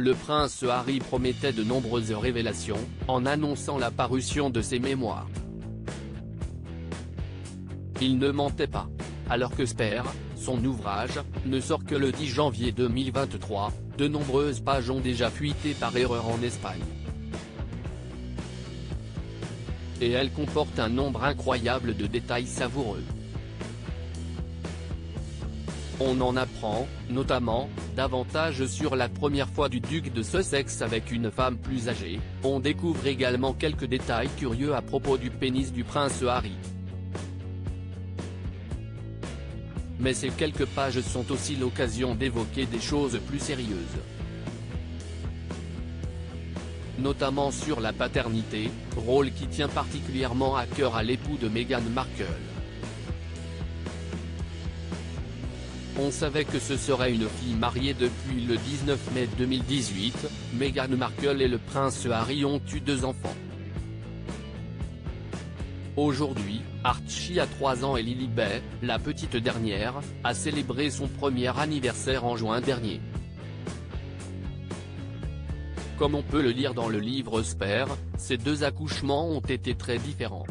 le prince Harry promettait de nombreuses révélations, en annonçant la parution de ses mémoires. Il ne mentait pas. Alors que Spare, son ouvrage, ne sort que le 10 janvier 2023, de nombreuses pages ont déjà fuité par erreur en Espagne. Et elle comporte un nombre incroyable de détails savoureux. On en apprend, notamment, davantage sur la première fois du duc de Sussex avec une femme plus âgée. On découvre également quelques détails curieux à propos du pénis du prince Harry. Mais ces quelques pages sont aussi l'occasion d'évoquer des choses plus sérieuses. Notamment sur la paternité, rôle qui tient particulièrement à cœur à l'époux de Meghan Markle. On savait que ce serait une fille mariée depuis le 19 mai 2018, Meghan Markle et le prince Harry ont eu 2 enfants. Aujourd'hui, Archie a 3 ans et Lilibet, la petite dernière, a célébré son premier anniversaire en juin dernier. Comme on peut le lire dans le livre Spare, ces 2 accouchements ont été très différents.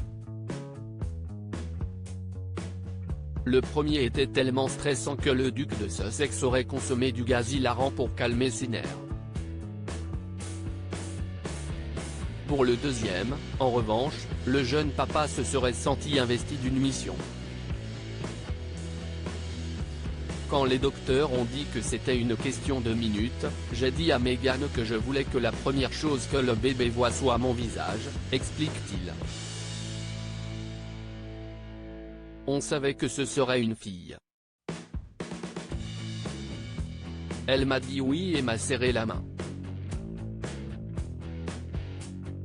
Le premier était tellement stressant que le duc de Sussex aurait consommé du gaz hilarant pour calmer ses nerfs. Pour le deuxième, en revanche, le jeune papa se serait senti investi d'une mission. Quand les docteurs ont dit que c'était une question de minutes, j'ai dit à Meghan que je voulais que la première chose que le bébé voit soit mon visage, explique-t-il. On savait que ce serait une fille. Elle m'a dit oui et m'a serré la main.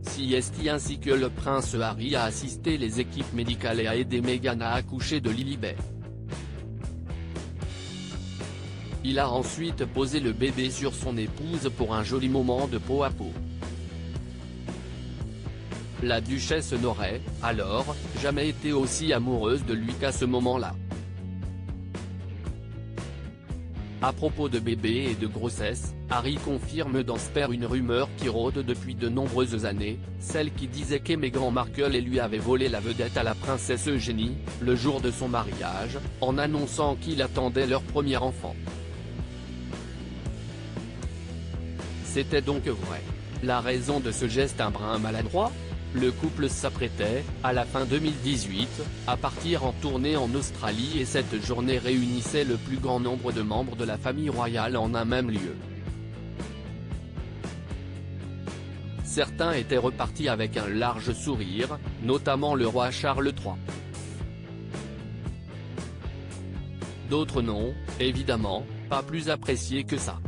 Siesti ainsi que le prince Harry a assisté les équipes médicales et a aidé Meghan à accoucher de Lilibet. Il a ensuite posé le bébé sur son épouse pour un joli moment de peau à peau. La duchesse n'aurait, alors, jamais été aussi amoureuse de lui qu'à ce moment-là. À propos de bébé et de grossesse, Harry confirme dans Spare une rumeur qui rôde depuis de nombreuses années, celle qui disait que Meghan Markle lui avait volé la vedette à la princesse Eugénie, le jour de son mariage, en annonçant qu'il attendait leur premier enfant. C'était donc vrai. La raison de ce geste un brin maladroit ? Le couple s'apprêtait, à la fin 2018, à partir en tournée en Australie et cette journée réunissait le plus grand nombre de membres de la famille royale en un même lieu. Certains étaient repartis avec un large sourire, notamment le roi Charles III. D'autres non, évidemment, pas plus appréciés que ça.